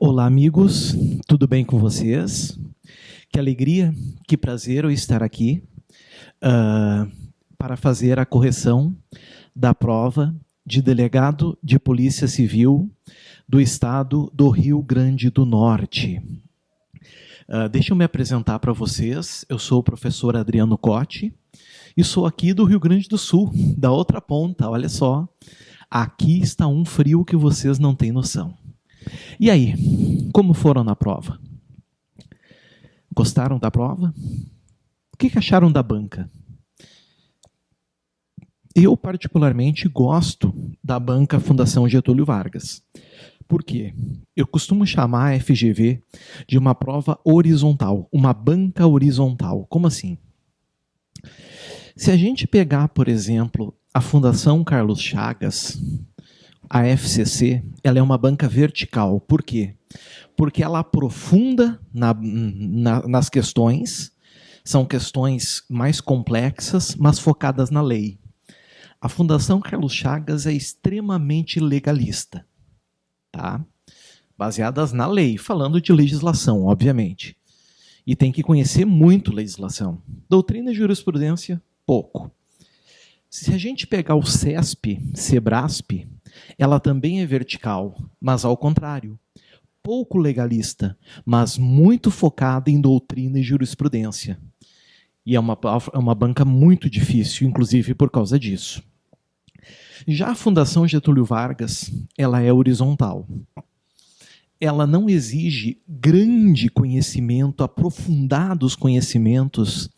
Olá, amigos, tudo bem com vocês? Que alegria, que prazer eu estar aqui para fazer a correção da prova de delegado de Polícia Civil do Estado do Rio Grande do Norte. Deixa eu me apresentar para vocês. Eu sou o professor Adriano Cotti e sou aqui do Rio Grande do Sul, da outra ponta, olha só. Aqui está um frio que vocês não têm noção. E aí, como foram na prova? Gostaram da prova? O que acharam da banca? Eu, particularmente, gosto da banca Fundação Getúlio Vargas. Por quê? Eu costumo chamar a FGV de uma prova horizontal, uma banca horizontal. Como assim? Se a gente pegar, por exemplo, a Fundação Carlos Chagas, a FCC, ela é uma banca vertical. Por quê? Porque ela aprofunda nas questões, são questões mais complexas, mas focadas na lei. A Fundação Carlos Chagas é extremamente legalista, tá? Baseadas na lei, falando de legislação, obviamente. E tem que conhecer muito legislação. Doutrina e jurisprudência, pouco. Se a gente pegar o CESP, Sebrasp, ela também é vertical, mas ao contrário. Pouco legalista, mas muito focada em doutrina e jurisprudência. E é uma banca muito difícil, inclusive por causa disso. Já a Fundação Getúlio Vargas, ela é horizontal. Ela não exige grande conhecimento, aprofundados conhecimentos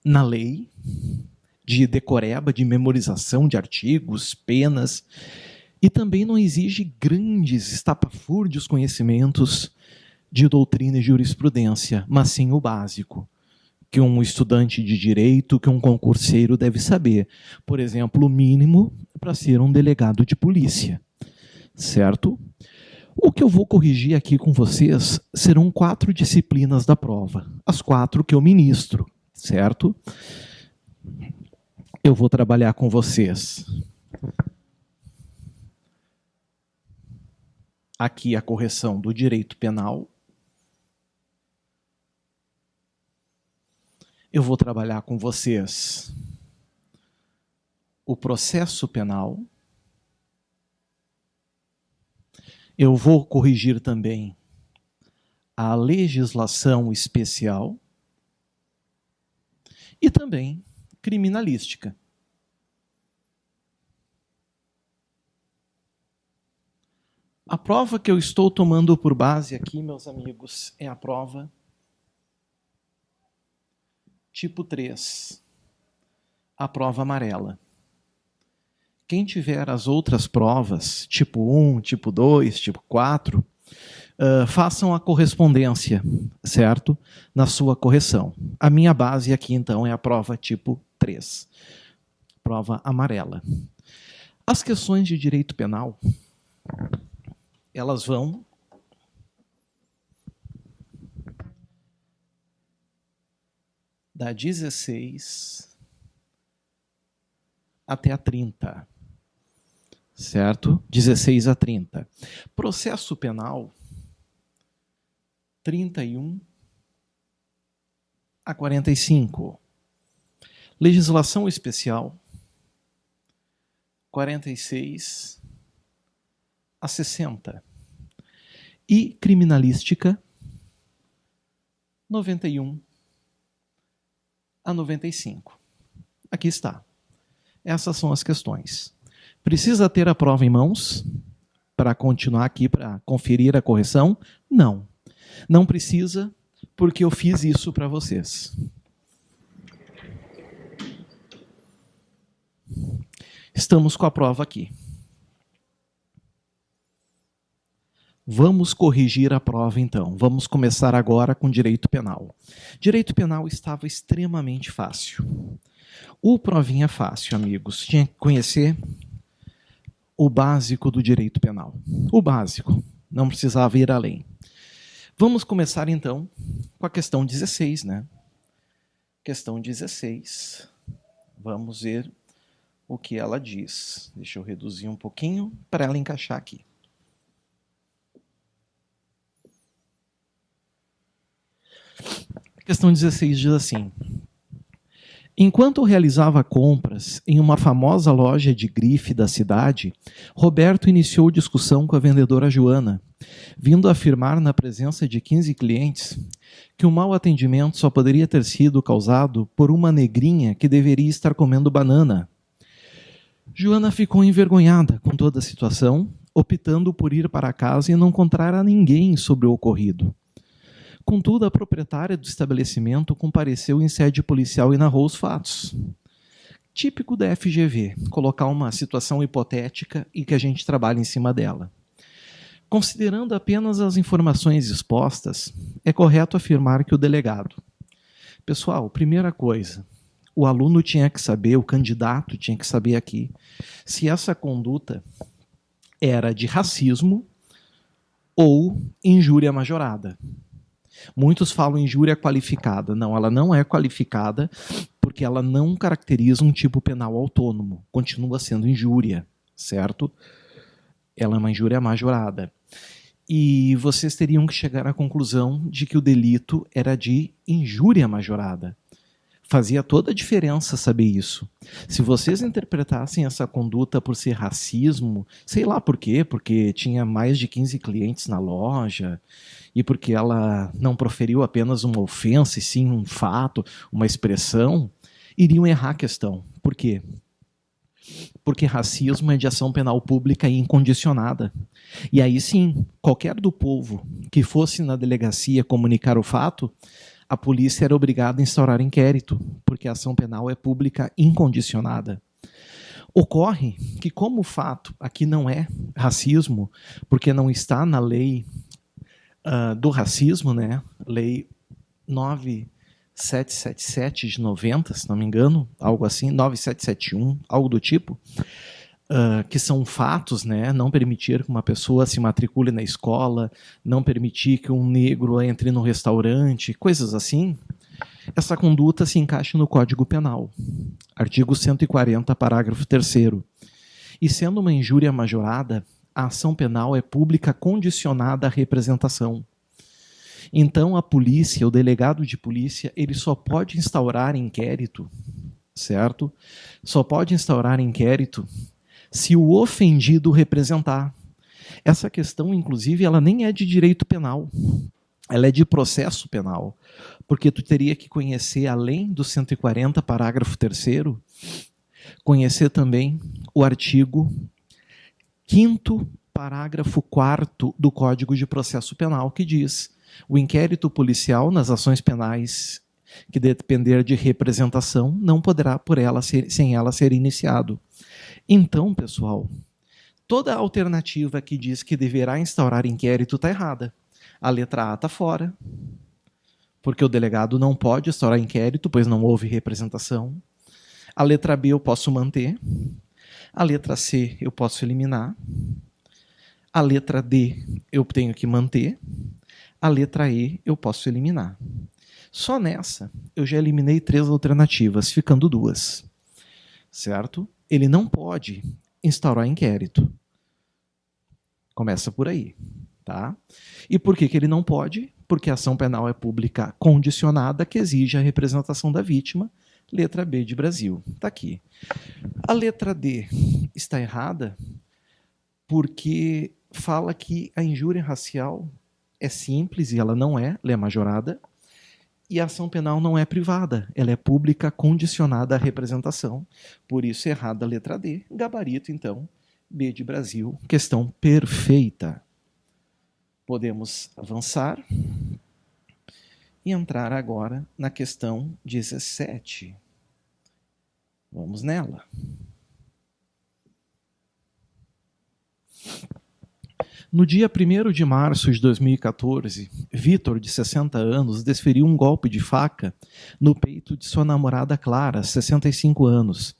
na lei, de decoreba, de memorização de artigos, penas, e também não exige grandes, estapafúrdios conhecimentos de doutrina e jurisprudência, mas sim o básico, que um estudante de direito, que um concurseiro deve saber. Por exemplo, o mínimo para ser um delegado de polícia, certo? O que eu vou corrigir aqui com vocês serão 4 disciplinas da prova, as 4 que eu ministro, certo? Eu vou trabalhar com vocês. Aqui a correção do direito penal. Eu vou trabalhar com vocês o processo penal. Eu vou corrigir também a legislação especial e também criminalística. A prova que eu estou tomando por base aqui, meus amigos, é a prova tipo 3, a prova amarela. Quem tiver as outras provas, tipo 1, tipo 2, tipo 4, façam a correspondência, certo? Na sua correção. A minha base aqui, então, é a prova tipo 3, prova amarela. As questões de direito penal, elas vão da 16 até a 30, certo? 16 a 30. Processo penal, 31 a 45. Legislação especial, 46 a 60. E criminalística, 91 a 95. Aqui está. Essas são as questões. Precisa ter a prova em mãos para continuar aqui, para conferir a correção? Não. Não precisa, porque eu fiz isso para vocês. Estamos com a prova aqui. Vamos corrigir a prova, então. Vamos começar agora com direito penal. Direito penal estava extremamente fácil. O provinha fácil, amigos. Tinha que conhecer o básico do direito penal. O básico. Não precisava ir além. Vamos começar, então, com a questão 16, né? Questão 16. Vamos ver o que ela diz. Deixa eu reduzir um pouquinho para ela encaixar aqui. Questão 16 diz assim: enquanto realizava compras em uma famosa loja de grife da cidade, Roberto iniciou discussão com a vendedora Joana, vindo afirmar na presença de 15 clientes que o mau atendimento só poderia ter sido causado por uma negrinha que deveria estar comendo banana. Joana ficou envergonhada com toda a situação, optando por ir para casa e não contar a ninguém sobre o ocorrido. Contudo, a proprietária do estabelecimento compareceu em sede policial e narrou os fatos. Típico da FGV, colocar uma situação hipotética e que a gente trabalha em cima dela. Considerando apenas as informações expostas, é correto afirmar que o delegado. Pessoal, primeira coisa, o aluno tinha que saber, o candidato tinha que saber aqui, se essa conduta era de racismo ou injúria majorada. Muitos falam injúria qualificada. Não, ela não é qualificada porque ela não caracteriza um tipo penal autônomo. Continua sendo injúria, certo? Ela é uma injúria majorada. E vocês teriam que chegar à conclusão de que o delito era de injúria majorada. Fazia toda a diferença saber isso. Se vocês interpretassem essa conduta por ser racismo, sei lá por quê, porque tinha mais de 15 clientes na loja, e porque ela não proferiu apenas uma ofensa, e sim um fato, uma expressão, iriam errar a questão. Por quê? Porque racismo é de ação penal pública e incondicionada. E aí sim, qualquer do povo que fosse na delegacia comunicar o fato, a polícia era obrigada a instaurar inquérito, porque a ação penal é pública incondicionada. Ocorre que, como o fato aqui não é racismo, porque não está na lei do racismo, né? Lei 9777 de 90, se não me engano, algo assim, 9771, algo do tipo, que são fatos, né? Não permitir que uma pessoa se matricule na escola, não permitir que um negro entre no restaurante, coisas assim. Essa conduta se encaixa no Código Penal, artigo 140, parágrafo 3º. E sendo uma injúria majorada, a ação penal é pública condicionada à representação. Então a polícia, o delegado de polícia, ele só pode instaurar inquérito, certo? Só pode instaurar inquérito se o ofendido representar. Essa questão, inclusive, ela nem é de direito penal, ela é de processo penal, porque tu teria que conhecer, além do 140, parágrafo 3º, conhecer também o artigo 5º, parágrafo 4º do Código de Processo Penal, que diz: o inquérito policial nas ações penais que depender de representação não poderá sem ela ser iniciado. Então, pessoal, toda alternativa que diz que deverá instaurar inquérito está errada. A letra A está fora, porque o delegado não pode instaurar inquérito, pois não houve representação. A letra B eu posso manter. A letra C eu posso eliminar. A letra D eu tenho que manter. A letra E eu posso eliminar. Só nessa eu já eliminei 3 alternativas, ficando 2. Certo? Ele não pode instaurar inquérito. Começa por aí. Tá? E por que ele não pode? Porque a ação penal é pública condicionada, que exige a representação da vítima. Letra B de Brasil. Está aqui. A letra D está errada porque fala que a injúria racial é simples e ela não é, ela é majorada. E a ação penal não é privada, ela é pública condicionada à representação. Por isso, errada a letra D. Gabarito, então, B de Brasil. Questão perfeita. Podemos avançar e entrar agora na questão 17. Vamos nela. No dia 1º de março de 2014, Vitor, de 60 anos, desferiu um golpe de faca no peito de sua namorada Clara, 65 anos,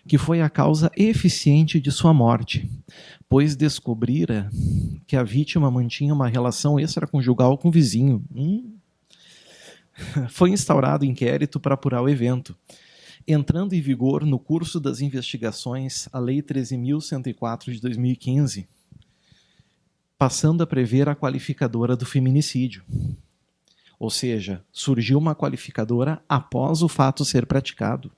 que foi a causa eficiente de sua morte, pois descobrira que a vítima mantinha uma relação extraconjugal com o vizinho. Foi instaurado inquérito para apurar o evento, entrando em vigor no curso das investigações a Lei 13.104 de 2015, passando a prever a qualificadora do feminicídio. Ou seja, surgiu uma qualificadora após o fato ser praticado.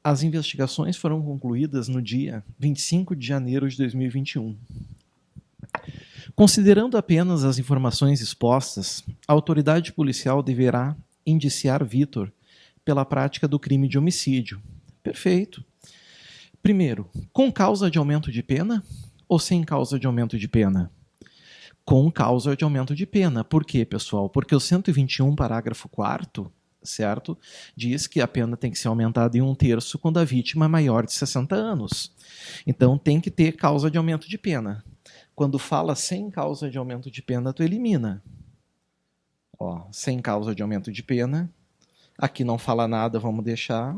As investigações foram concluídas no dia 25 de janeiro de 2021. Considerando apenas as informações expostas, a autoridade policial deverá indiciar Vitor pela prática do crime de homicídio. Perfeito. Primeiro, com causa de aumento de pena ou sem causa de aumento de pena? Com causa de aumento de pena. Por quê, pessoal? Porque o 121, parágrafo 4º, certo? Diz que a pena tem que ser aumentada em 1/3 quando a vítima é maior de 60 anos. Então tem que ter causa de aumento de pena. Quando fala sem causa de aumento de pena, tu elimina. Ó, sem causa de aumento de pena. Aqui não fala nada, vamos deixar.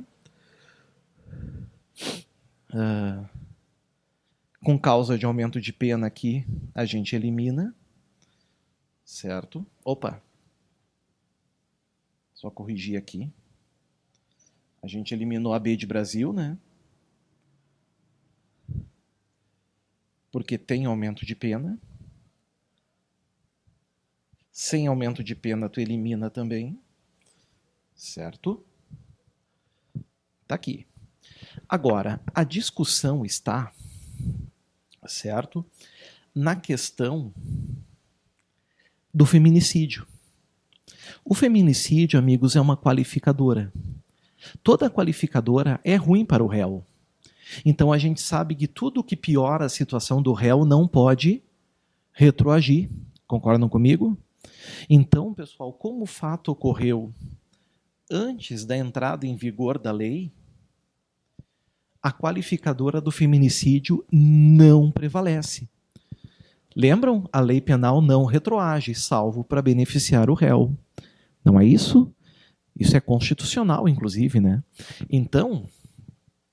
Com causa de aumento de pena aqui, a gente elimina. Certo? Opa! Só corrigir aqui. A gente eliminou a B de Brasil, né? Porque tem aumento de pena. Sem aumento de pena, tu elimina também. Certo? Tá aqui. Agora, a discussão está, certo, na questão do feminicídio. O feminicídio, amigos, é uma qualificadora. Toda qualificadora é ruim para o réu. Então a gente sabe que tudo que piora a situação do réu não pode retroagir. Concordam comigo? Então, pessoal, como o fato ocorreu antes da entrada em vigor da lei, a qualificadora do feminicídio não prevalece. Lembram? A lei penal não retroage, salvo para beneficiar o réu. Não é isso? Isso é constitucional, inclusive, né? Então,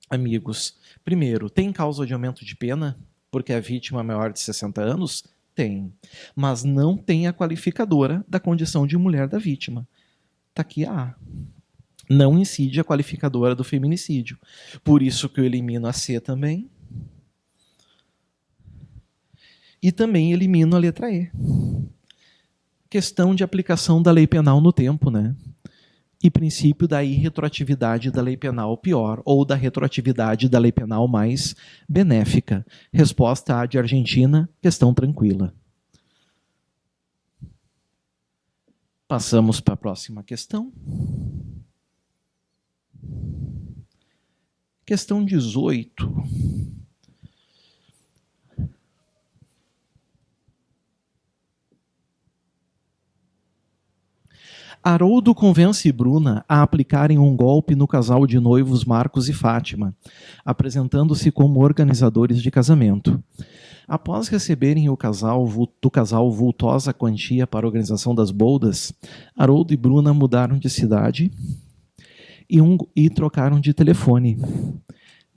amigos, primeiro, tem causa de aumento de pena porque a vítima é maior de 60 anos? Tem. Mas não tem a qualificadora da condição de mulher da vítima. Está aqui a A. Não incide a qualificadora do feminicídio. Por isso que eu elimino a C também. E também elimino a letra E. Questão de aplicação da lei penal no tempo, né? E princípio da irretroatividade da lei penal pior, ou da retroatividade da lei penal mais benéfica. Resposta A de Argentina, questão tranquila. Passamos para a próxima questão. Questão 18. Haroldo convence Bruna a aplicarem um golpe no casal de noivos Marcos e Fátima, apresentando-se como organizadores de casamento. Após receberem do casal vultosa quantia para a organização das boldas, Haroldo e Bruna mudaram de cidade e trocaram de telefone.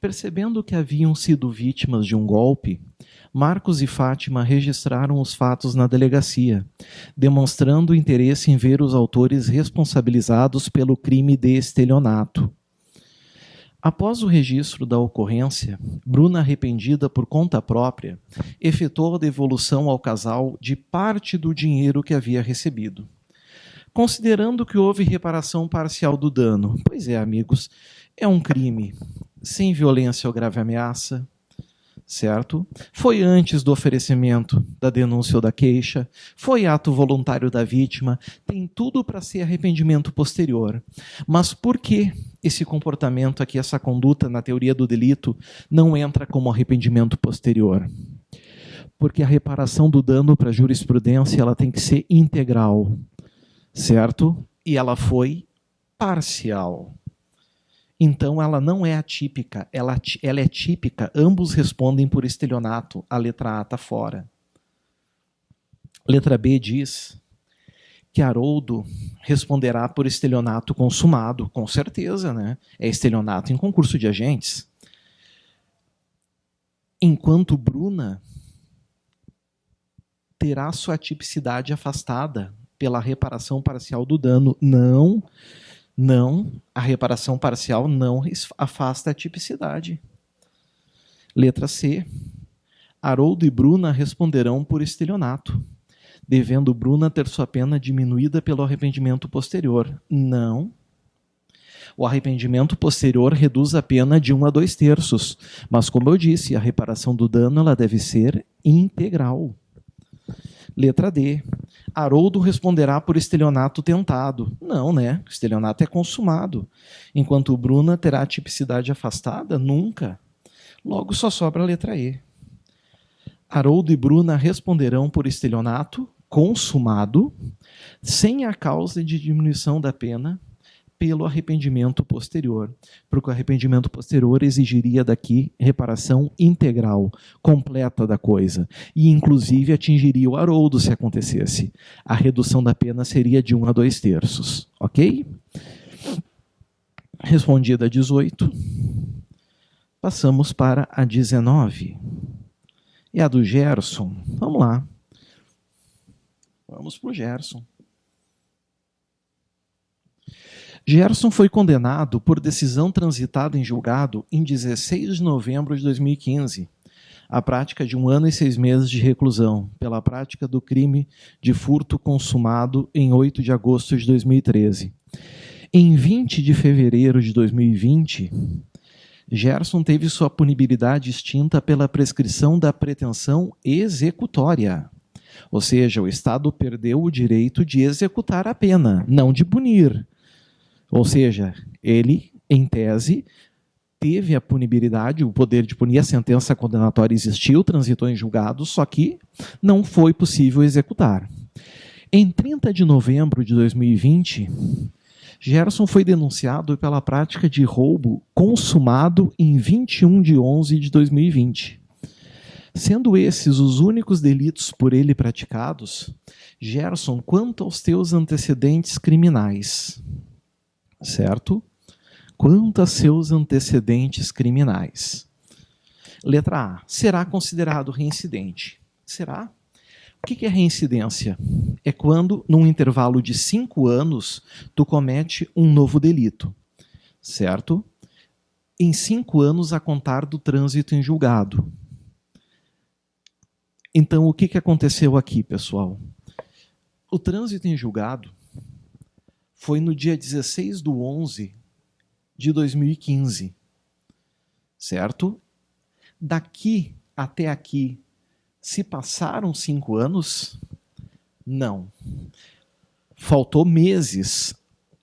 Percebendo que haviam sido vítimas de um golpe, Marcos e Fátima registraram os fatos na delegacia, demonstrando interesse em ver os autores responsabilizados pelo crime de estelionato. Após o registro da ocorrência, Bruna, arrependida por conta própria, efetuou a devolução ao casal de parte do dinheiro que havia recebido. Considerando que houve reparação parcial do dano, pois é, amigos, é um crime sem violência ou grave ameaça, certo? Foi antes do oferecimento da denúncia ou da queixa, foi ato voluntário da vítima, tem tudo para ser arrependimento posterior. Mas por que esse comportamento aqui, essa conduta na teoria do delito, não entra como arrependimento posterior? Porque a reparação do dano para a jurisprudência ela tem que ser integral, certo? E ela foi parcial. Então, ela não é atípica, ela é típica, ambos respondem por estelionato, a letra A está fora. Letra B diz que Haroldo responderá por estelionato consumado, com certeza, né? É estelionato em concurso de agentes. Enquanto Bruna terá sua tipicidade afastada pela reparação parcial do dano. Não, a reparação parcial não afasta a tipicidade. Letra C. Haroldo e Bruna responderão por estelionato. devendo Bruna ter sua pena diminuída pelo arrependimento posterior. Não. O arrependimento posterior reduz a pena de 1 a 2/3. Mas, como eu disse, a reparação do dano ela deve ser integral. Letra D. Haroldo responderá por estelionato tentado. Não, né? O estelionato é consumado. Enquanto Bruna terá a tipicidade afastada? Nunca. Logo só sobra a letra E. Haroldo e Bruna responderão por estelionato consumado, sem a causa de diminuição da pena, pelo arrependimento posterior, porque o arrependimento posterior exigiria daqui reparação integral, completa da coisa, e inclusive atingiria o Haroldo se acontecesse. A redução da pena seria de 1 a 2/3, ok? Respondida a 18, passamos para a 19. É a do Gerson. Vamos lá. Vamos para o Gerson. Gerson foi condenado por decisão transitada em julgado em 16 de novembro de 2015 à prática de 1 ano e 6 meses de reclusão pela prática do crime de furto consumado em 8 de agosto de 2013. Em 20 de fevereiro de 2020, Gerson teve sua punibilidade extinta pela prescrição da pretensão executória. Ou seja, o Estado perdeu o direito de executar a pena, não de punir. Ou seja, ele, em tese, teve a punibilidade, o poder de punir, a sentença condenatória existiu, transitou em julgado, só que não foi possível executar. Em 30 de novembro de 2020, Gerson foi denunciado pela prática de roubo consumado em 21 de 11 de 2020. Sendo esses os únicos delitos por ele praticados, Gerson, quanto aos teus antecedentes criminais, certo? Quanto a seus antecedentes criminais. Letra A. Será considerado reincidente. Será? O que é reincidência? É quando, num intervalo de 5 anos, tu comete um novo delito. Certo? Em 5 anos a contar do trânsito em julgado. Então, o que aconteceu aqui, pessoal? O trânsito em julgado foi no dia 16 de 11 de 2015, certo? Daqui até aqui, se passaram 5 anos? Não. Faltou meses,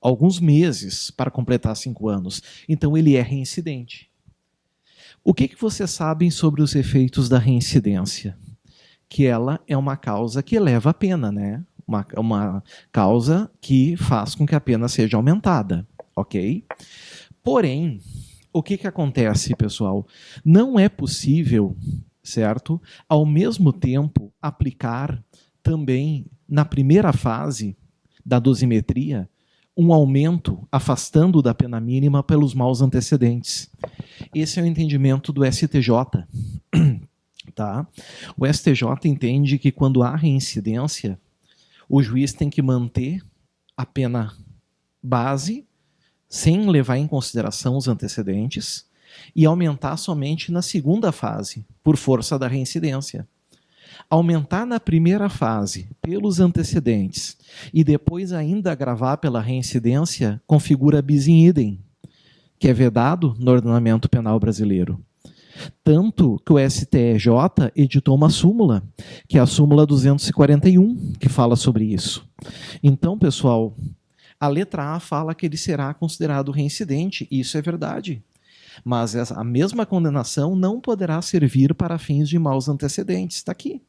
alguns meses para completar 5 anos. Então ele é reincidente. O que vocês sabem sobre os efeitos da reincidência? Que ela é uma causa que eleva a pena, né? Uma causa que faz com que a pena seja aumentada, ok? Porém, o que acontece, pessoal? Não é possível, certo? Ao mesmo tempo, aplicar também, na primeira fase da dosimetria, um aumento afastando da pena mínima pelos maus antecedentes. Esse é o entendimento do STJ. Tá? O STJ entende que quando há reincidência, o juiz tem que manter a pena base, sem levar em consideração os antecedentes, e aumentar somente na segunda fase, por força da reincidência. Aumentar na primeira fase, pelos antecedentes, e depois ainda agravar pela reincidência, configura bis in idem, que é vedado no ordenamento penal brasileiro. Tanto que o STJ editou uma súmula, que é a súmula 241, que fala sobre isso. Então, pessoal, a letra A fala que ele será considerado reincidente, e isso é verdade. Mas a mesma condenação não poderá servir para fins de maus antecedentes. Está aqui.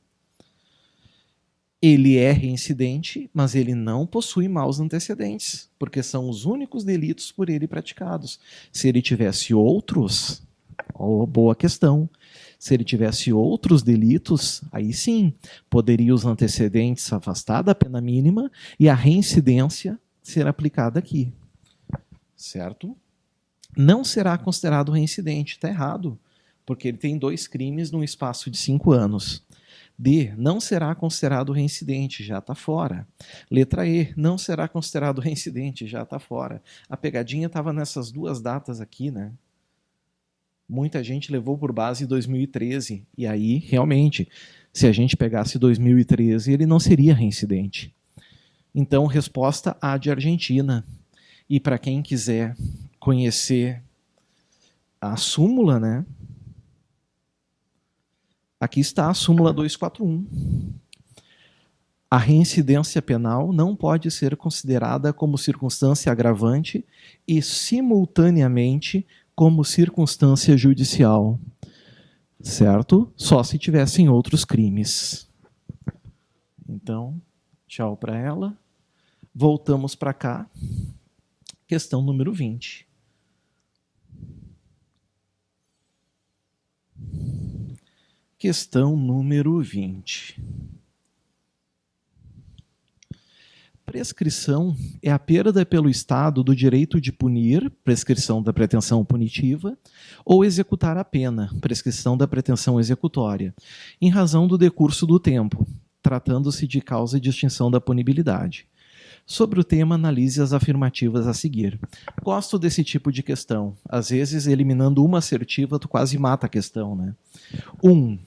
Ele é reincidente, mas ele não possui maus antecedentes, porque são os únicos delitos por ele praticados. Se ele tivesse outros... Oh, boa questão. Se ele tivesse outros delitos, aí sim, poderia os antecedentes afastar da pena mínima e a reincidência ser aplicada aqui. Certo? Não será considerado reincidente, está errado, porque ele tem 2 crimes num espaço de 5 anos. D, não será considerado reincidente, já está fora. Letra E, não será considerado reincidente, já está fora. A pegadinha estava nessas 2 datas aqui, né? Muita gente levou por base 2013, e aí, realmente, Se a gente pegasse 2013, ele não seria reincidente. Então, resposta A de Argentina. E para quem quiser conhecer a súmula, né? Aqui está a súmula 241. A reincidência penal não pode ser considerada como circunstância agravante e, simultaneamente, como circunstância judicial. Certo? Só se tivessem outros crimes. Então, tchau para ela. Voltamos para cá. Questão número 20. Questão número 20. Prescrição é a perda pelo Estado do direito de punir, prescrição da pretensão punitiva, ou executar a pena, prescrição da pretensão executória, em razão do decurso do tempo, tratando-se de causa de extinção da punibilidade. Sobre o tema, analise as afirmativas a seguir. Gosto desse tipo de questão. Às vezes, eliminando uma assertiva, tu quase mata a questão, né? 1.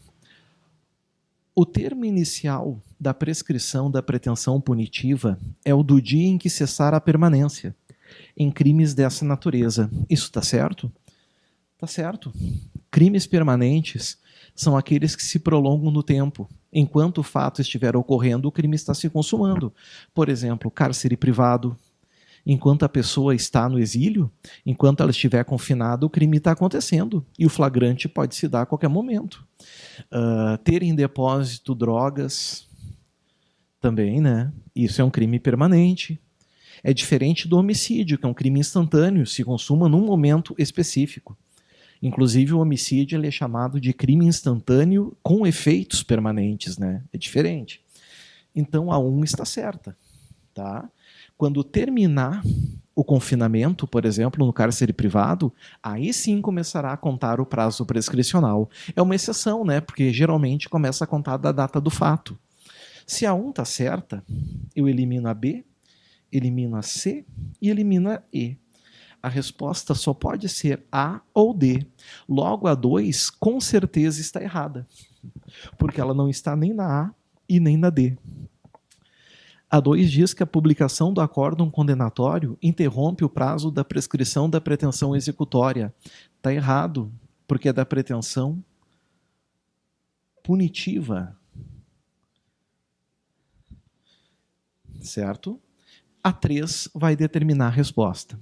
O termo inicial da prescrição da pretensão punitiva é o do dia em que cessar a permanência em crimes dessa natureza. Isso está certo? Está certo. Crimes permanentes são aqueles que se prolongam no tempo. Enquanto o fato estiver ocorrendo, o crime está se consumando. Por exemplo, cárcere privado. Enquanto a pessoa está no exílio, enquanto ela estiver confinada, o crime está acontecendo. E o flagrante pode se dar a qualquer momento. Ter em depósito drogas também, né? Isso é um crime permanente. É diferente do homicídio, que é um crime instantâneo, se consuma num momento específico. Inclusive, o homicídio ele é chamado de crime instantâneo com efeitos permanentes, né? É diferente. Então, a 1 está certa. Tá? Quando terminar o confinamento, por exemplo, no cárcere privado, aí sim começará a contar o prazo prescricional. É uma exceção, né? Porque geralmente começa a contar da data do fato. Se a 1 está certa, eu elimino a B, elimino a C e elimino a E. A resposta só pode ser A ou D. Logo, a 2 com certeza está errada, porque ela não está nem na A e nem na D. A 2 diz que a publicação do acórdão condenatório interrompe o prazo da prescrição da pretensão executória. Está errado, porque é da pretensão punitiva. Certo? A 3 vai determinar a resposta.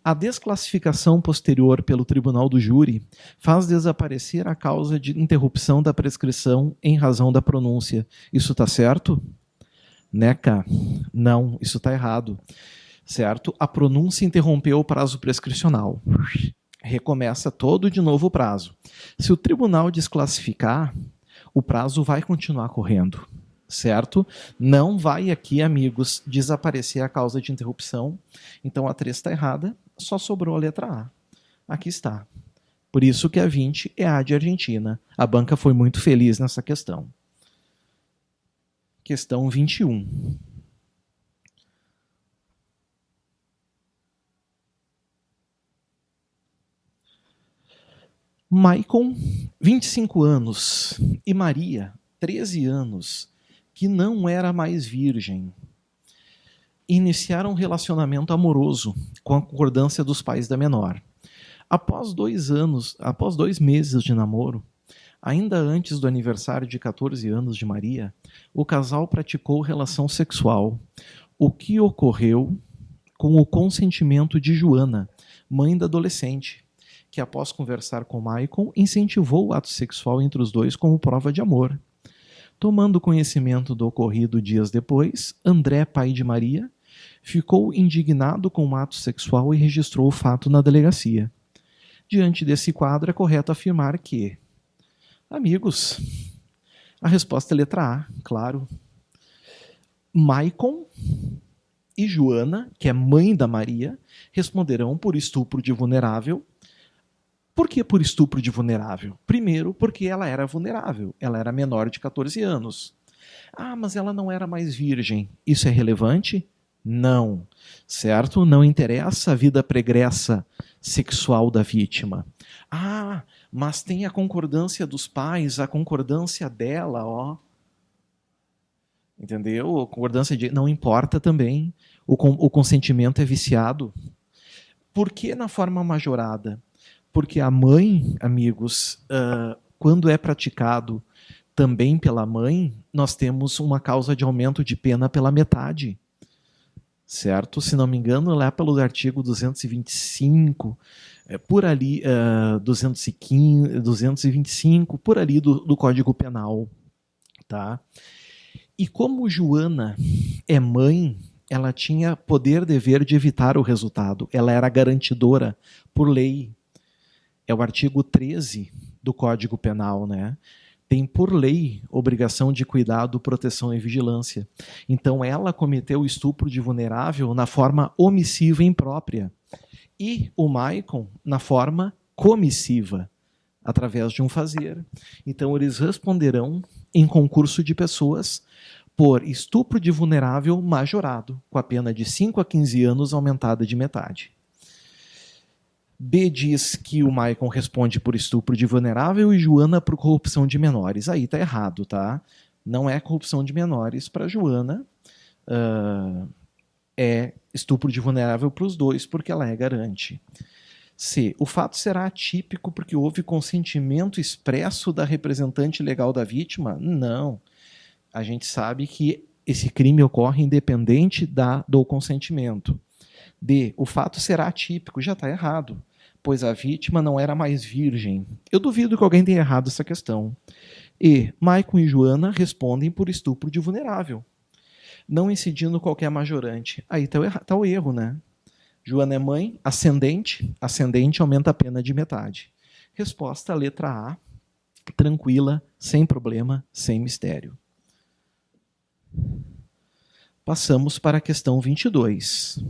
A desclassificação posterior pelo tribunal do júri faz desaparecer a causa de interrupção da prescrição em razão da pronúncia. Isso está certo? Neca? Não, isso está errado. Certo? A pronúncia interrompeu o prazo prescricional. Recomeça todo de novo o prazo. Se o tribunal desclassificar, o prazo vai continuar correndo. Certo? Não vai aqui, amigos, desaparecer a causa de interrupção. Então a 3 está errada, só sobrou a letra A. Aqui está. Por isso que a 20 é A de Argentina. A banca foi muito feliz nessa questão. Questão 21. Maicon, 25 anos, e Maria, 13 anos, que não era mais virgem, iniciaram um relacionamento amoroso com a concordância dos pais da menor. Após 2 meses de namoro, ainda antes do aniversário de 14 anos de Maria, o casal praticou relação sexual, o que ocorreu com o consentimento de Joana, mãe da adolescente, que após conversar com Maicon, incentivou o ato sexual entre os dois como prova de amor. Tomando conhecimento do ocorrido dias depois, André, pai de Maria, ficou indignado com o ato sexual e registrou o fato na delegacia. Diante desse quadro, é correto afirmar que... Amigos, a resposta é letra A, claro. Maicon e Joana, que é mãe da Maria, responderão por estupro de vulnerável. Por que por estupro de vulnerável? Primeiro, porque ela era vulnerável. Ela era menor de 14 anos. Ah, mas ela não era mais virgem. Isso é relevante? Não. Certo? Não interessa a vida pregressa sexual da vítima. Ah, mas tem a concordância dos pais, a concordância dela, ó. Entendeu? A concordância de... Não importa também. O consentimento é viciado. Por que na forma majorada? Porque a mãe, amigos, quando é praticado também pela mãe, nós temos uma causa de aumento de pena pela metade. Certo? Se não me engano, lá pelo artigo 225, por ali, 215, 225, por ali do Código Penal. Tá? E como Joana é mãe, ela tinha poder, dever de evitar o resultado. Ela era garantidora por lei. É o artigo 13 do Código Penal, né? Tem por lei obrigação de cuidado, proteção e vigilância. Então ela cometeu o estupro de vulnerável na forma omissiva e imprópria. E o Maicon na forma comissiva, através de um fazer. Então eles responderão em concurso de pessoas por estupro de vulnerável majorado, com a pena de 5 a 15 anos aumentada de metade. B diz que o Maicon responde por estupro de vulnerável e Joana por corrupção de menores. Aí tá errado, tá? Não é corrupção de menores para Joana, é estupro de vulnerável para os dois, porque ela é garante. C. O fato será atípico porque houve consentimento expresso da representante legal da vítima? Não. A gente sabe que esse crime ocorre independente do consentimento. D. O fato será atípico. Já está errado, pois a vítima não era mais virgem. Eu duvido que alguém tenha errado essa questão. E. Maicon e Joana respondem por estupro de vulnerável, não incidindo qualquer majorante. Aí está o erro, né? Joana é mãe, ascendente aumenta a pena de metade. Resposta, letra A, tranquila, sem problema, sem mistério. Passamos para a questão 22.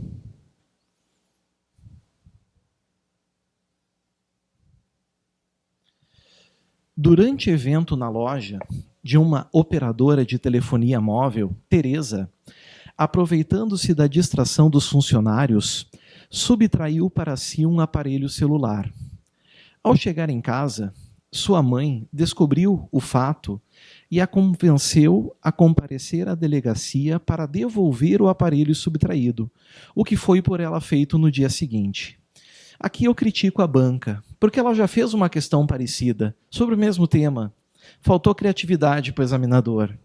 Durante evento na loja de uma operadora de telefonia móvel, Teresa, aproveitando-se da distração dos funcionários, subtraiu para si um aparelho celular. Ao chegar em casa, sua mãe descobriu o fato e a convenceu a comparecer à delegacia para devolver o aparelho subtraído, o que foi por ela feito no dia seguinte. Aqui eu critico a banca, porque ela já fez uma questão parecida, sobre o mesmo tema. Faltou criatividade para o examinador.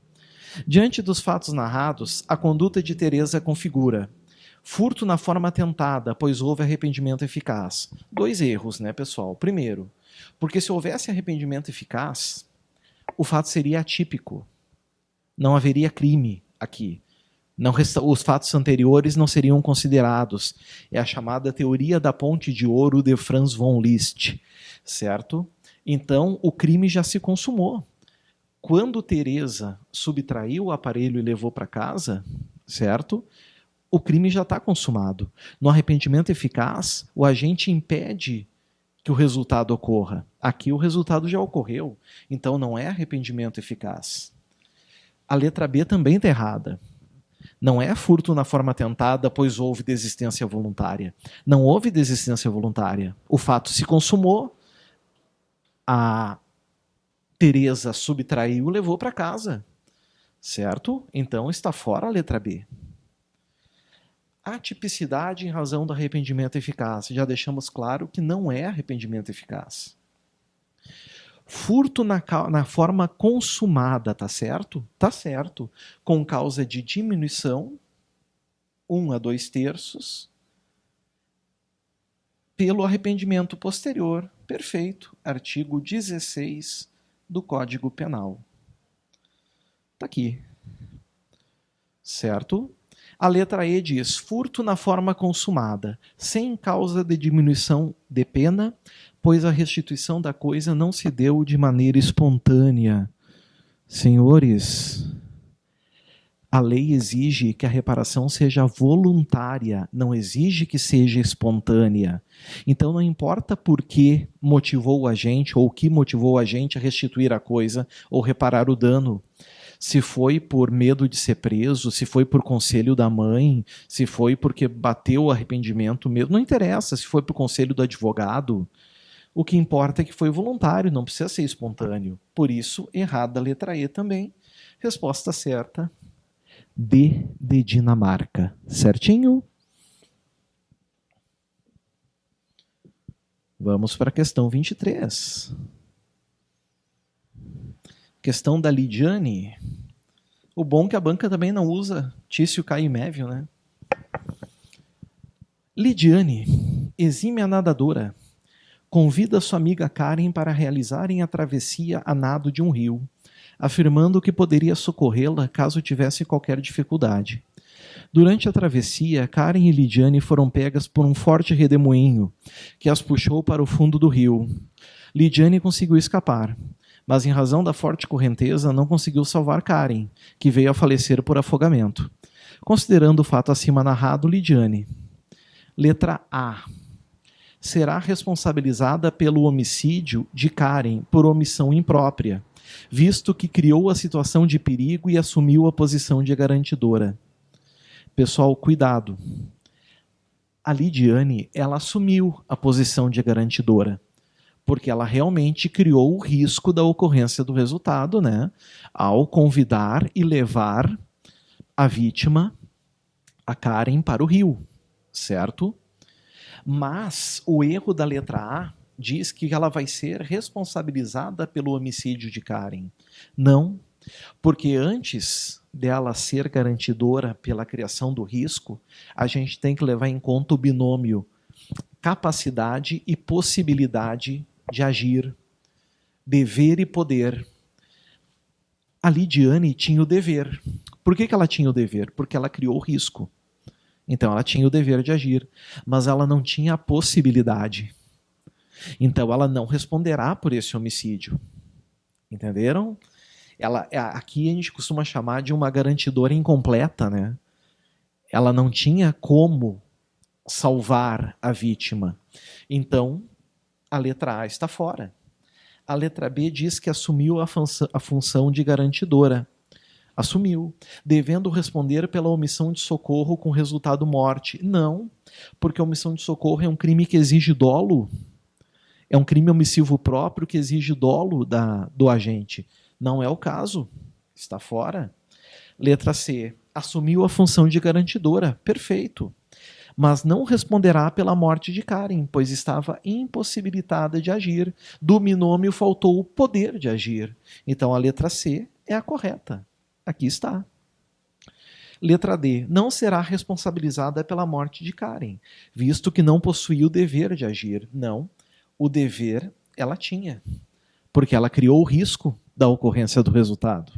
Diante dos fatos narrados, a conduta de Teresa configura furto na forma tentada, pois houve arrependimento eficaz. 2 erros, né, pessoal? Primeiro, porque se houvesse arrependimento eficaz, o fato seria atípico. Não haveria crime aqui. Os fatos anteriores não seriam considerados. É a chamada teoria da ponte de ouro de Franz von Liszt, certo? Então, o crime já se consumou. Quando Teresa subtraiu o aparelho e levou para casa, certo? O crime já está consumado. No arrependimento eficaz, o agente impede que o resultado ocorra. Aqui o resultado já ocorreu, então não é arrependimento eficaz. A letra B também está errada. Não é furto na forma tentada, pois houve desistência voluntária. Não houve desistência voluntária. O fato se consumou, a Teresa subtraiu e levou para casa. Certo? Então está fora a letra B. Atipicidade em razão do arrependimento eficaz. Já deixamos claro que não é arrependimento eficaz. Furto na forma consumada, tá certo? Tá certo. Com causa de diminuição, 1 a 2/3, pelo arrependimento posterior. Perfeito. Artigo 16 do Código Penal. Tá aqui. Certo? A letra E diz, furto na forma consumada, sem causa de diminuição de pena, pois a restituição da coisa não se deu de maneira espontânea. Senhores, a lei exige que a reparação seja voluntária, não exige que seja espontânea. Então não importa por que motivou a gente ou o que motivou a gente a restituir a coisa ou reparar o dano. Se foi por medo de ser preso, se foi por conselho da mãe, se foi porque bateu o arrependimento mesmo, não interessa se foi por conselho do advogado. O que importa é que foi voluntário, não precisa ser espontâneo. Por isso, errada a letra E também. Resposta certa, D de Dinamarca. Certinho? Vamos para a questão 23. Questão da Lidiane. O bom é que a banca também não usa Tício, Caio e Mévio, né? Lidiane, exímia nadadora, convida sua amiga Karen para realizarem a travessia a nado de um rio, afirmando que poderia socorrê-la caso tivesse qualquer dificuldade. Durante a travessia, Karen e Lidiane foram pegas por um forte redemoinho, que as puxou para o fundo do rio. Lidiane conseguiu escapar, mas em razão da forte correnteza não conseguiu salvar Karen, que veio a falecer por afogamento. Considerando o fato acima narrado, Lidiane. Letra A. Será responsabilizada pelo homicídio de Karen por omissão imprópria, visto que criou a situação de perigo e assumiu a posição de garantidora. Pessoal, cuidado. A Lidiane, ela assumiu a posição de garantidora, porque ela realmente criou o risco da ocorrência do resultado, né? Ao convidar e levar a vítima, a Karen, para o rio, certo? Mas o erro da letra A diz que ela vai ser responsabilizada pelo homicídio de Karen. Não, porque antes dela ser garantidora pela criação do risco, a gente tem que levar em conta o binômio capacidade e possibilidade de agir, dever e poder. A Lidiane tinha o dever. Por que ela tinha o dever? Porque ela criou o risco. Então ela tinha o dever de agir, mas ela não tinha a possibilidade. Então ela não responderá por esse homicídio. Entenderam? Aqui a gente costuma chamar de uma garantidora incompleta, né? Ela não tinha como salvar a vítima. Então, a letra A está fora. A letra B diz que assumiu a função de garantidora. Assumiu, devendo responder pela omissão de socorro com resultado morte. Não, porque a omissão de socorro é um crime que exige dolo. É um crime omissivo próprio que exige dolo do agente. Não é o caso. Está fora. Letra C. Assumiu a função de garantidora. Perfeito. Mas não responderá pela morte de Karen, pois estava impossibilitada de agir. Do binômio faltou o poder de agir. Então a letra C é a correta. Aqui está. Letra D. Não será responsabilizada pela morte de Karen, visto que não possuía o dever de agir. Não. O dever ela tinha, porque ela criou o risco da ocorrência do resultado.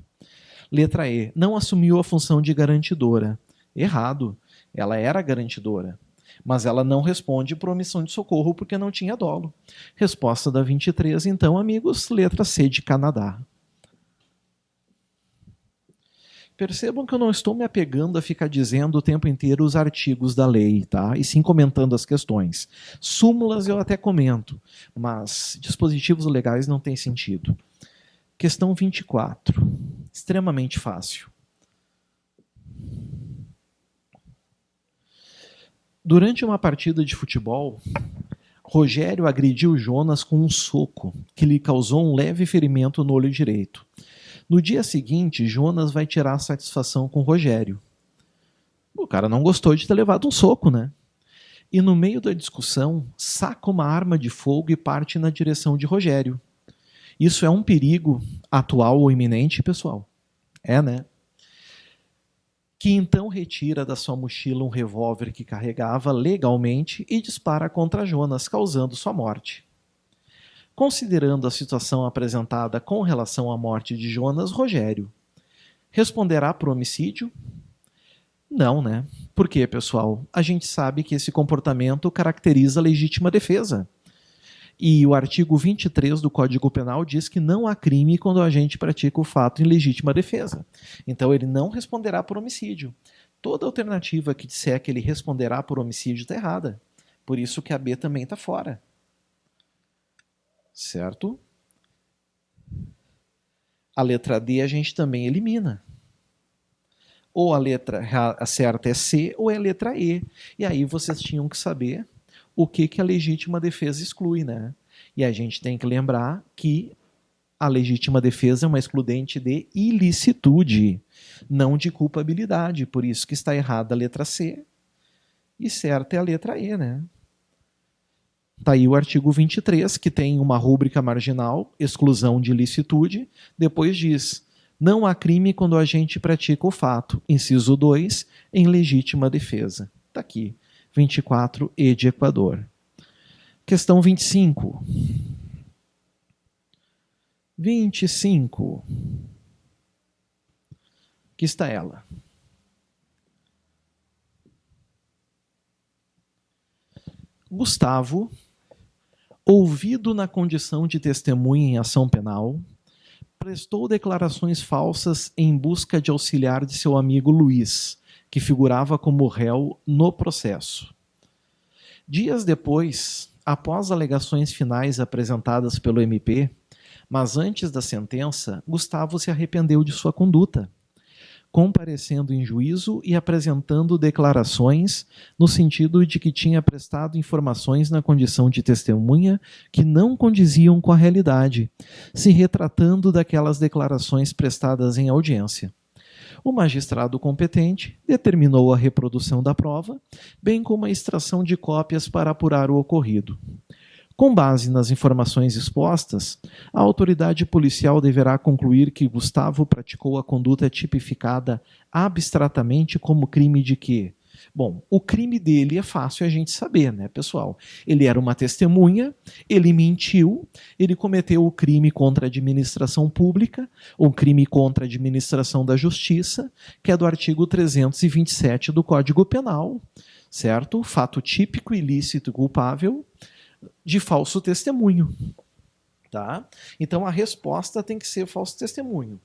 Letra E. Não assumiu a função de garantidora. Errado. Ela era garantidora, mas ela não responde por omissão de socorro porque não tinha dolo. Resposta da 23, então, amigos, letra C de Canadá. Percebam que eu não estou me apegando a ficar dizendo o tempo inteiro os artigos da lei, tá? E sim comentando as questões. Súmulas eu até comento, mas dispositivos legais não tem sentido. Questão 24. Extremamente fácil. Durante uma partida de futebol, Rogério agrediu Jonas com um soco, que lhe causou um leve ferimento no olho direito. No dia seguinte, Jonas vai tirar satisfação com Rogério. O cara não gostou de ter levado um soco, né? E no meio da discussão, saca uma arma de fogo e parte na direção de Rogério. Isso é um perigo atual ou iminente, pessoal? É, né? Que então retira da sua mochila um revólver que carregava legalmente e dispara contra Jonas, causando sua morte. Considerando a situação apresentada com relação à morte de Jonas, Rogério responderá por homicídio? Não, né? Por quê, pessoal? A gente sabe que esse comportamento caracteriza a legítima defesa. E o artigo 23 do Código Penal diz que não há crime quando o agente pratica o fato em legítima defesa. Então ele não responderá por homicídio. Toda alternativa que disser que ele responderá por homicídio está errada. Por isso que a B também está fora. Certo? A letra D a gente também elimina. Ou a letra certa é C ou é a letra E. E aí vocês tinham que saber o que a legítima defesa exclui, né? E a gente tem que lembrar que a legítima defesa é uma excludente de ilicitude, não de culpabilidade. Por isso que está errada a letra C e certa é a letra E, né? Está aí o artigo 23, que tem uma rúbrica marginal, exclusão de ilicitude, depois diz: não há crime quando o agente pratica o fato. Inciso 2, em legítima defesa. Está aqui, 24, E de Equador. Questão 25. 25. Aqui está ela. Gustavo, ouvido na condição de testemunha em ação penal, prestou declarações falsas em busca de auxiliar de seu amigo Luiz, que figurava como réu no processo. Dias depois, após alegações finais apresentadas pelo MP, mas antes da sentença, Gustavo se arrependeu de sua conduta, comparecendo em juízo e apresentando declarações no sentido de que tinha prestado informações na condição de testemunha que não condiziam com a realidade, se retratando daquelas declarações prestadas em audiência. O magistrado competente determinou a reprodução da prova, bem como a extração de cópias para apurar o ocorrido. Com base nas informações expostas, a autoridade policial deverá concluir que Gustavo praticou a conduta tipificada abstratamente como crime de quê? Bom, o crime dele é fácil a gente saber, né, pessoal? Ele era uma testemunha, ele mentiu, ele cometeu o crime contra a administração pública, o crime contra a administração da justiça, que é do artigo 327 do Código Penal, certo? Fato típico, ilícito e culpável de falso testemunho. Tá? Então a resposta tem que ser falso testemunho.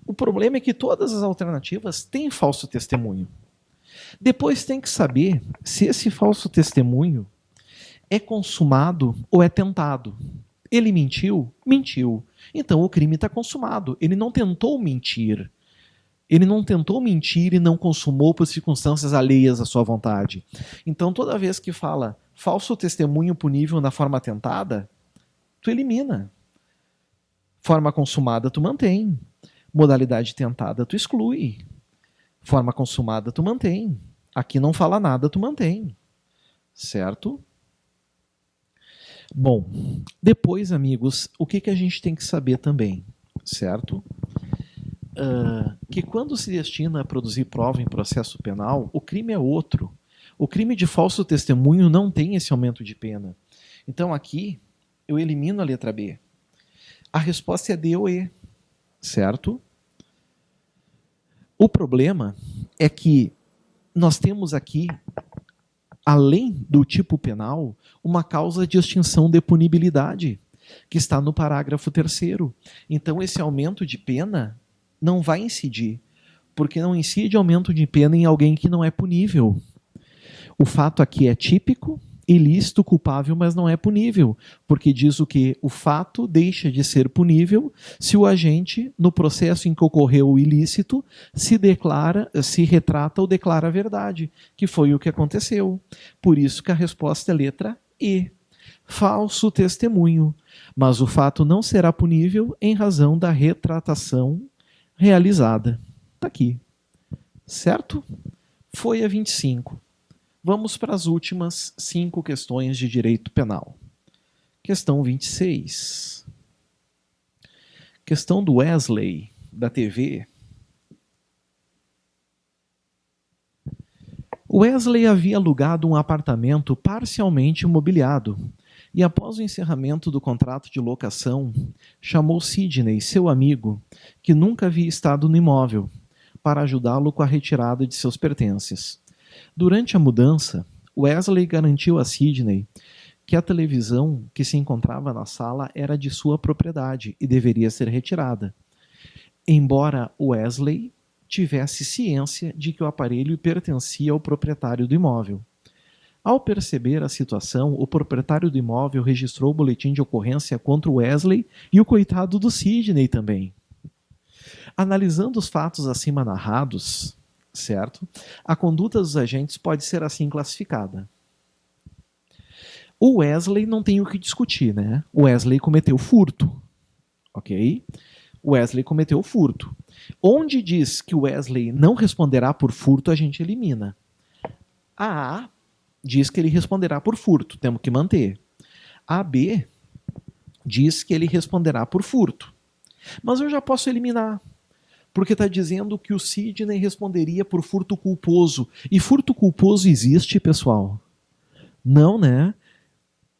O problema é que todas as alternativas têm falso testemunho. Depois tem que saber se esse falso testemunho é consumado ou é tentado. Ele mentiu? Mentiu. Então o crime está consumado. Ele não tentou mentir. Ele não tentou mentir e não consumou por circunstâncias alheias à sua vontade. Então toda vez que fala falso testemunho punível na forma tentada, tu elimina. Forma consumada, tu mantém. Modalidade tentada, tu exclui. Forma consumada, tu mantém. Aqui não fala nada, tu mantém. Certo? Bom, depois, amigos, o que a gente tem que saber também? Certo? Que quando se destina a produzir prova em processo penal, o crime é outro. O crime de falso testemunho não tem esse aumento de pena. Então aqui eu elimino a letra B. A resposta é D ou E, certo? O problema é que nós temos aqui, além do tipo penal, uma causa de extinção de punibilidade, que está no parágrafo 3º. Então esse aumento de pena não vai incidir, porque não incide aumento de pena em alguém que não é punível. O fato aqui é típico, ilícito, culpável, mas não é punível, porque diz o que o fato deixa de ser punível se o agente, no processo em que ocorreu o ilícito, se retrata ou declara a verdade, que foi o que aconteceu. Por isso que a resposta é letra E. Falso testemunho, mas o fato não será punível em razão da retratação realizada. Está aqui. Certo? Foi a 25. Vamos para as últimas 5 questões de direito penal. Questão 26. Questão do Wesley, da TV. Wesley havia alugado um apartamento parcialmente imobiliado e, após o encerramento do contrato de locação, chamou Sidney, seu amigo, que nunca havia estado no imóvel, para ajudá-lo com a retirada de seus pertences. Durante a mudança, Wesley garantiu a Sidney que a televisão que se encontrava na sala era de sua propriedade e deveria ser retirada, embora Wesley tivesse ciência de que o aparelho pertencia ao proprietário do imóvel. Ao perceber a situação, o proprietário do imóvel registrou o boletim de ocorrência contra o Wesley e o coitado do Sidney também. Analisando os fatos acima narrados, certo? A conduta dos agentes pode ser assim classificada. O Wesley não tem o que discutir, né? O Wesley cometeu furto, ok? O Wesley cometeu furto. Onde diz que o Wesley não responderá por furto, a gente elimina. A A diz que ele responderá por furto, temos que manter. A B diz que ele responderá por furto. Mas eu já posso eliminar, porque está dizendo que o Sidney responderia por furto culposo. E furto culposo existe, pessoal? Não, né?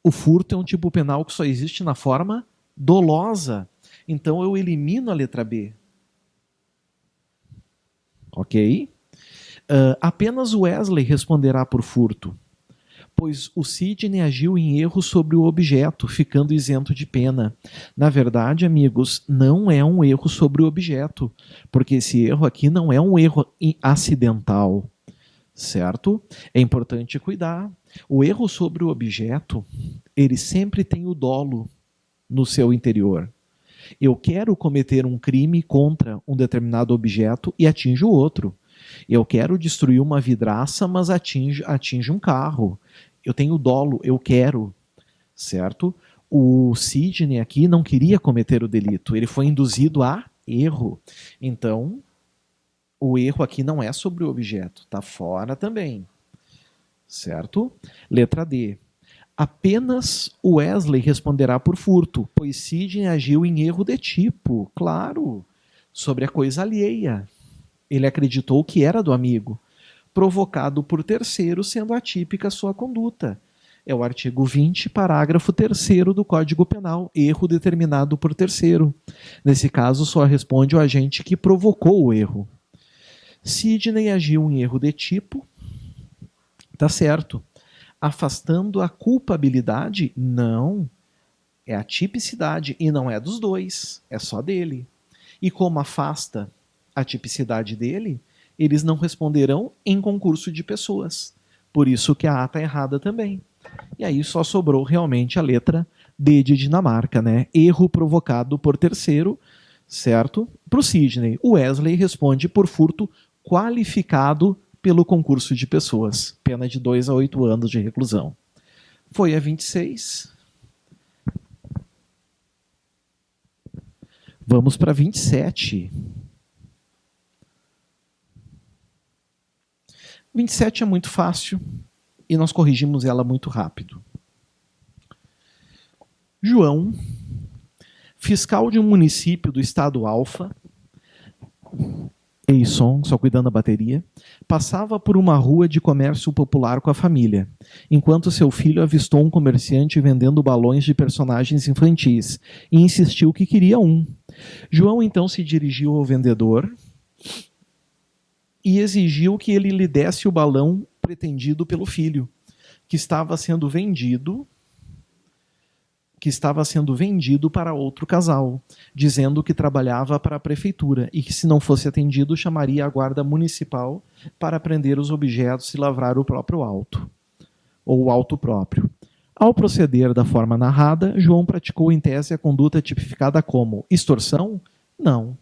O furto é um tipo penal que só existe na forma dolosa. Então eu elimino a letra B. Ok? Apenas o Wesley responderá por furto, pois o Sidney agiu em erro sobre o objeto, ficando isento de pena. Na verdade, amigos, não é um erro sobre o objeto, porque esse erro aqui não é um erro acidental, certo? É importante cuidar. O erro sobre o objeto, ele sempre tem o dolo no seu interior. Eu quero cometer um crime contra um determinado objeto e atinjo outro. Eu quero destruir uma vidraça, mas atinge um carro. Eu tenho dolo, eu quero, certo? O Sidney aqui não queria cometer o delito, ele foi induzido a erro. Então, o erro aqui não é sobre o objeto, está fora também, certo? Letra D. Apenas o Wesley responderá por furto, pois Sidney agiu em erro de tipo, claro, sobre a coisa alheia. Ele acreditou que era do amigo, provocado por terceiro, sendo atípica sua conduta. É o artigo 20, parágrafo 3º do Código Penal, erro determinado por terceiro. Nesse caso, só responde o agente que provocou o erro. Sidney agiu em erro de tipo, tá certo. Afastando a culpabilidade? Não. É a tipicidade, e não é dos dois, é só dele. E como afasta a tipicidade dele, eles não responderão em concurso de pessoas. Por isso que a A está errada também. E aí só sobrou realmente a letra D de Dinamarca, né? Erro provocado por terceiro, certo? Para o Sidney. O Wesley responde por furto qualificado pelo concurso de pessoas. Pena de 2 a 8 anos de reclusão. Foi a 26. Vamos para 27. 27 é muito fácil e nós corrigimos ela muito rápido. João, fiscal de um município do estado Alfa, som, só cuidando da bateria, passava por uma rua de comércio popular com a família, enquanto seu filho avistou um comerciante vendendo balões de personagens infantis e insistiu que queria um. João então se dirigiu ao vendedor e exigiu que ele lhe desse o balão pretendido pelo filho, que estava sendo vendido para outro casal, dizendo que trabalhava para a prefeitura e que, se não fosse atendido, chamaria a guarda municipal para prender os objetos e lavrar o próprio auto, ou o auto próprio. Ao proceder da forma narrada, João praticou em tese a conduta tipificada como extorsão? Não,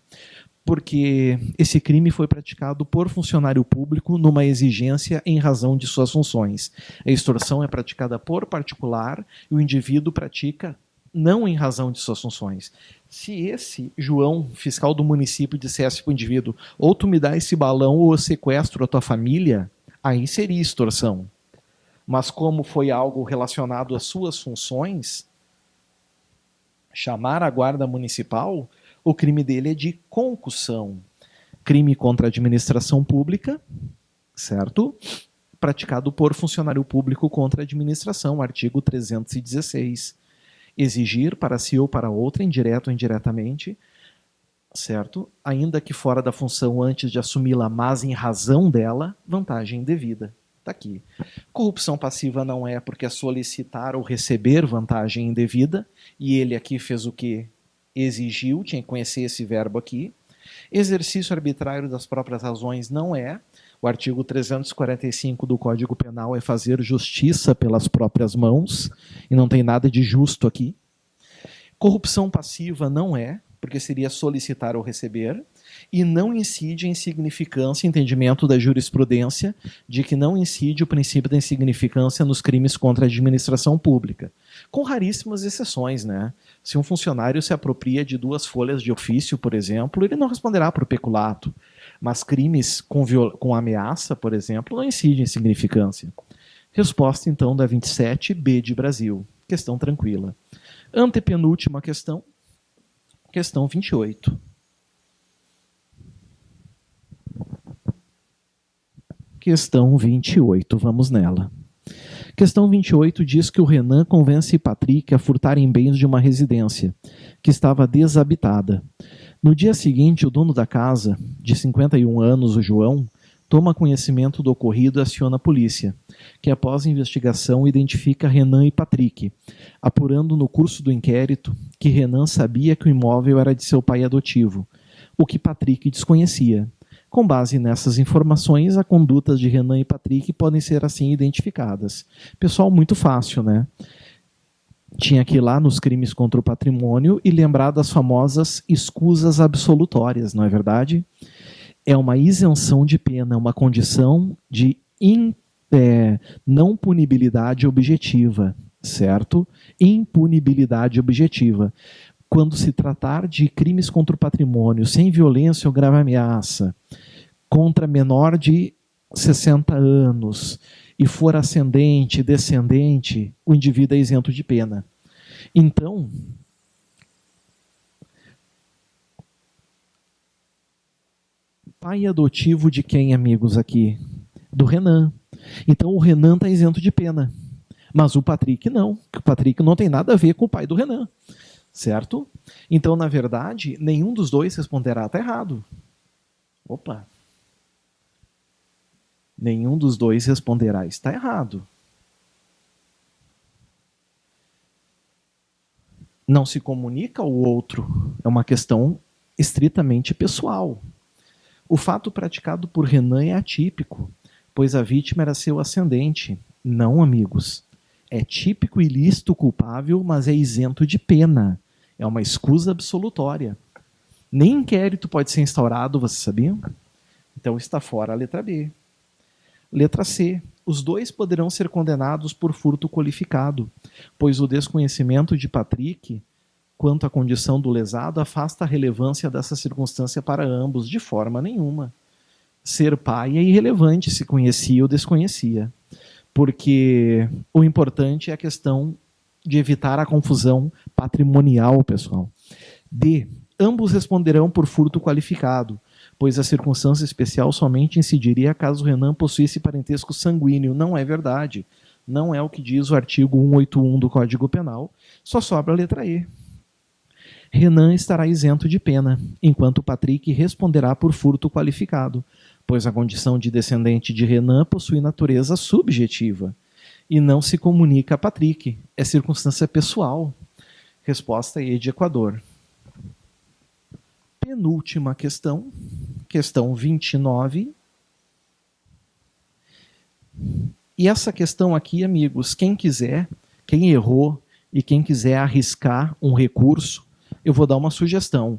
porque esse crime foi praticado por funcionário público numa exigência em razão de suas funções. A extorsão é praticada por particular e o indivíduo pratica não em razão de suas funções. Se esse João, fiscal do município, dissesse para o indivíduo, ou tu me dá esse balão ou eu sequestro a tua família, aí seria extorsão. Mas como foi algo relacionado às suas funções, chamar a guarda municipal, o crime dele é de concussão. Crime contra a administração pública, certo? Praticado por funcionário público contra a administração, artigo 316. Exigir para si ou para outra, indireto ou indiretamente, certo? Ainda que fora da função antes de assumi-la, mas em razão dela, vantagem indevida. Está aqui. Corrupção passiva não é porque é solicitar ou receber vantagem indevida, e ele aqui fez o quê? Exigiu, tinha que conhecer esse verbo aqui. Exercício arbitrário das próprias razões não é. O artigo 345 do Código Penal é fazer justiça pelas próprias mãos, e não tem nada de justo aqui. Corrupção passiva não é, porque seria solicitar ou receber. E não incide a insignificância, entendimento da jurisprudência, de que não incide o princípio da insignificância nos crimes contra a administração pública. Com raríssimas exceções, né? Se um funcionário se apropria de 2 folhas de ofício, por exemplo, ele não responderá por peculato. Mas crimes com ameaça, por exemplo, não incidem em insignificância. Resposta, então, da 27B de Brasil. Questão tranquila. Antepenúltima questão. Questão 28. Questão 28, vamos nela. Questão 28 diz que o Renan convence Patrick a furtarem bens de uma residência, que estava desabitada. No dia seguinte, o dono da casa, de 51 anos, o João, toma conhecimento do ocorrido e aciona a polícia, que após investigação identifica Renan e Patrick, apurando no curso do inquérito que Renan sabia que o imóvel era de seu pai adotivo, o que Patrick desconhecia. Com base nessas informações, as condutas de Renan e Patrick podem ser assim identificadas. Pessoal, muito fácil, né? Tinha que ir lá nos crimes contra o patrimônio e lembrar das famosas escusas absolutórias, não é verdade? É uma isenção de pena, uma condição de não punibilidade objetiva, certo? Impunibilidade objetiva. Quando se tratar de crimes contra o patrimônio sem violência ou grave ameaça, contra menor de 60 anos, e for ascendente, descendente, o indivíduo é isento de pena. Então, pai adotivo de quem, amigos, aqui? Do Renan. Então, o Renan está isento de pena. Mas o Patrick não. O Patrick não tem nada a ver com o pai do Renan. Certo? Então, na verdade, nenhum dos dois responderá. Está errado. Opa. Nenhum dos dois responderá. Está errado. Não se comunica ao outro. É uma questão estritamente pessoal. O fato praticado por Renan é atípico, pois a vítima era seu ascendente. Não, amigos. É típico ilícito culpável, mas é isento de pena. É uma escusa absolutória. Nem inquérito pode ser instaurado, vocês sabiam? Então está fora a letra B. Letra C. Os dois poderão ser condenados por furto qualificado, pois o desconhecimento de Patrick quanto à condição do lesado afasta a relevância dessa circunstância para ambos, de forma nenhuma. Ser pai é irrelevante se conhecia ou desconhecia, porque o importante é a questão de evitar a confusão patrimonial, pessoal. D. Ambos responderão por furto qualificado, pois a circunstância especial somente incidiria caso Renan possuísse parentesco sanguíneo. Não é verdade. Não é o que diz o artigo 181 do Código Penal. Só sobra a letra E. Renan estará isento de pena, enquanto Patrick responderá por furto qualificado, pois a condição de descendente de Renan possui natureza subjetiva e não se comunica a Patrick. É circunstância pessoal. Resposta E de Equador. Penúltima questão, questão 29. E essa questão aqui, amigos, quem quiser, quem errou e quem quiser arriscar um recurso, eu vou dar uma sugestão.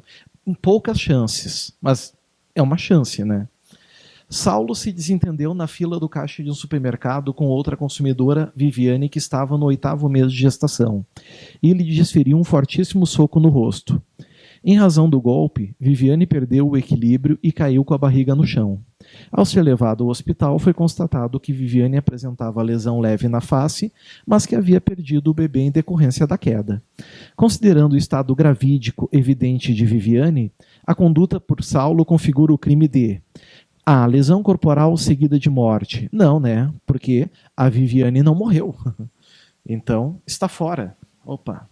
Poucas chances, mas é uma chance, né? Saulo se desentendeu na fila do caixa de um supermercado com outra consumidora, Viviane, que estava no 8º mês de gestação. E lhe desferiu um fortíssimo soco no rosto. Em razão do golpe, Viviane perdeu o equilíbrio e caiu com a barriga no chão. Ao ser levado ao hospital, foi constatado que Viviane apresentava lesão leve na face, mas que havia perdido o bebê em decorrência da queda. Considerando o estado gravídico evidente de Viviane, a conduta por Saulo configura o crime de lesão corporal seguida de morte. Não, né? Porque a Viviane não morreu. Então, está fora. Opa.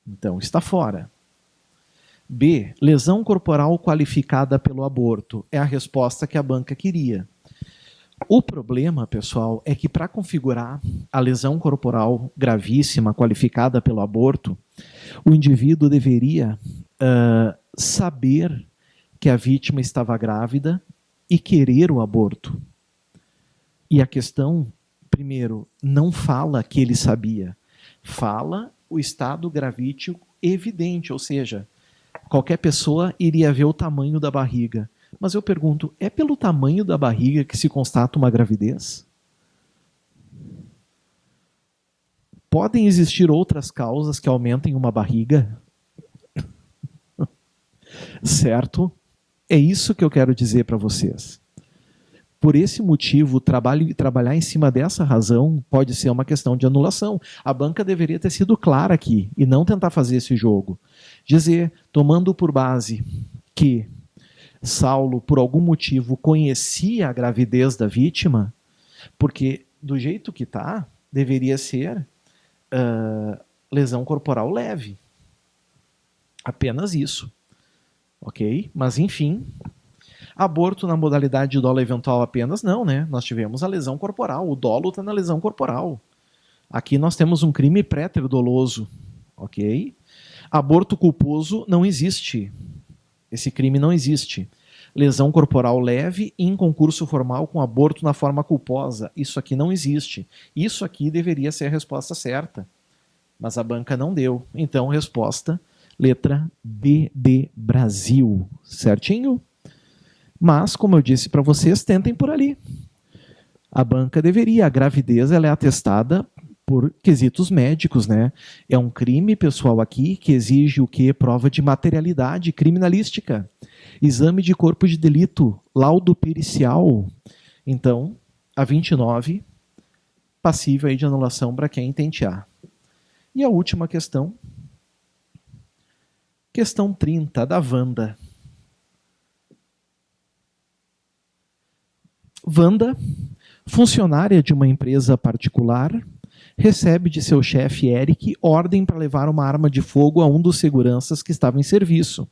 Então, está fora. B. Lesão corporal qualificada pelo aborto. É a resposta que a banca queria. O problema, pessoal, é que para configurar a lesão corporal gravíssima qualificada pelo aborto, o indivíduo deveria saber que a vítima estava grávida e querer o aborto. E a questão, primeiro, não fala que ele sabia. Fala o estado gravídico evidente, ou seja, Qualquer pessoa iria ver o tamanho da barriga. Mas eu pergunto, é pelo tamanho da barriga que se constata uma gravidez? Podem existir outras causas que aumentem uma barriga? Certo? É isso que eu quero dizer para vocês. Por esse motivo, trabalhar em cima dessa razão pode ser uma questão de anulação. A banca deveria ter sido clara aqui e não tentar fazer esse jogo. Dizer, tomando por base que Saulo, por algum motivo, conhecia a gravidez da vítima, porque do jeito que está, deveria ser lesão corporal leve. Apenas isso. Ok? Mas, enfim... Aborto na modalidade de dolo eventual apenas, não, né? Nós tivemos a lesão corporal, o dolo está na lesão corporal. Aqui nós temos um crime pré-doloso, ok? Aborto culposo não existe. Esse crime não existe. Lesão corporal leve em concurso formal com aborto na forma culposa. Isso aqui não existe. Isso aqui deveria ser a resposta certa. Mas a banca não deu. Então, resposta, letra B de Brasil. Certinho? Mas, como eu disse para vocês, tentem por ali. A banca deveria. A gravidez ela é atestada por quesitos médicos, né? É um crime, pessoal, aqui que exige o quê? Prova de materialidade criminalística. Exame de corpo de delito, laudo pericial. Então, a 29, passível aí de anulação para quem tentear. E a última questão. Questão 30, da Wanda. Wanda, funcionária de uma empresa particular, recebe de seu chefe Eric ordem para levar uma arma de fogo a um dos seguranças que estava em serviço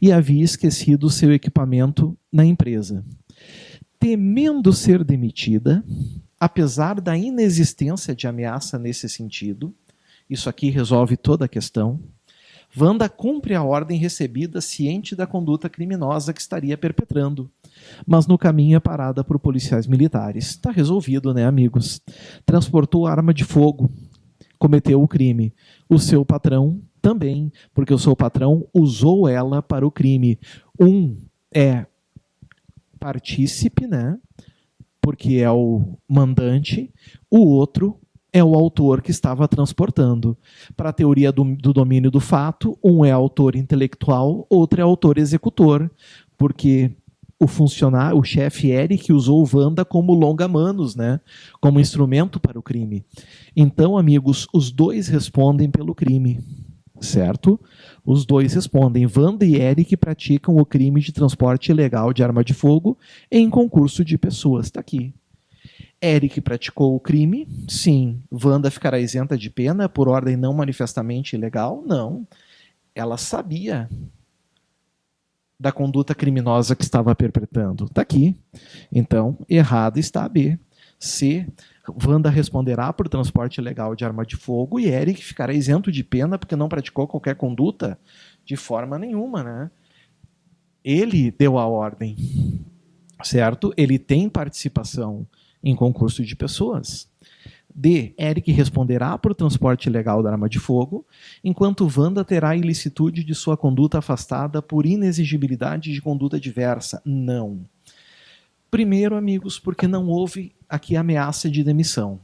e havia esquecido seu equipamento na empresa. Temendo ser demitida, apesar da inexistência de ameaça nesse sentido, isso aqui resolve toda a questão, Wanda cumpre a ordem recebida ciente da conduta criminosa que estaria perpetrando, mas no caminho é parada por policiais militares. Está resolvido, né, amigos? Transportou arma de fogo, cometeu o crime. O seu patrão também, porque o seu patrão usou ela para o crime. Um é partícipe, né, porque é o mandante, o outro é o autor que estava transportando. Para a teoria do domínio do fato, um é autor intelectual, outro é autor executor, porque o chefe Eric usou Wanda como longa-manos, né? Como instrumento para o crime. Então, amigos, os dois respondem pelo crime, certo? Os dois respondem. Wanda e Eric praticam o crime de transporte ilegal de arma de fogo em concurso de pessoas. Está aqui. Eric praticou o crime, sim. Wanda ficará isenta de pena por ordem não manifestamente ilegal? Não. Ela sabia da conduta criminosa que estava perpetrando. Está aqui. Então, errado está a B. C. Wanda responderá por transporte ilegal de arma de fogo e Eric ficará isento de pena porque não praticou qualquer conduta de forma nenhuma, né? Ele deu a ordem, certo? Ele tem participação em concurso de pessoas. D. Eric responderá por transporte ilegal da arma de fogo, enquanto Wanda terá a ilicitude de sua conduta afastada por inexigibilidade de conduta diversa. Não. Primeiro, amigos, porque não houve aqui ameaça de demissão.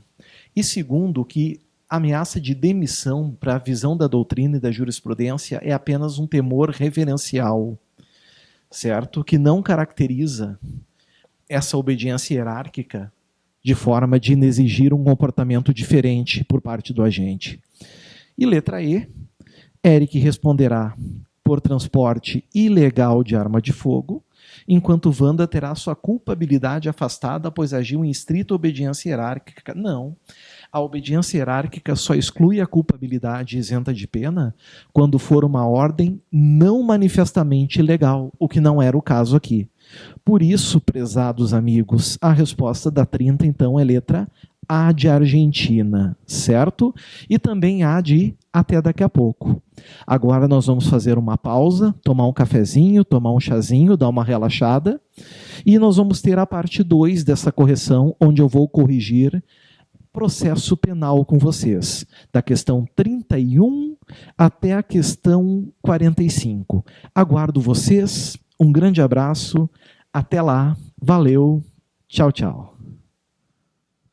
E segundo, que ameaça de demissão, para a visão da doutrina e da jurisprudência, é apenas um temor reverencial, certo? Que não caracteriza essa obediência hierárquica de forma de exigir um comportamento diferente por parte do agente. E letra E, Eric responderá por transporte ilegal de arma de fogo, enquanto Wanda terá sua culpabilidade afastada, pois agiu em estrita obediência hierárquica. Não. A obediência hierárquica só exclui a culpabilidade isenta de pena quando for uma ordem não manifestamente ilegal, o que não era o caso aqui. Por isso, prezados amigos, a resposta da 30, então, é letra A de Argentina, certo? E também A de até daqui a pouco. Agora nós vamos fazer uma pausa, tomar um cafezinho, tomar um chazinho, dar uma relaxada, e nós vamos ter a parte 2 dessa correção, onde eu vou corrigir processo penal com vocês, da questão 31 até a questão 45. Aguardo vocês, um grande abraço, até lá, valeu, tchau, tchau.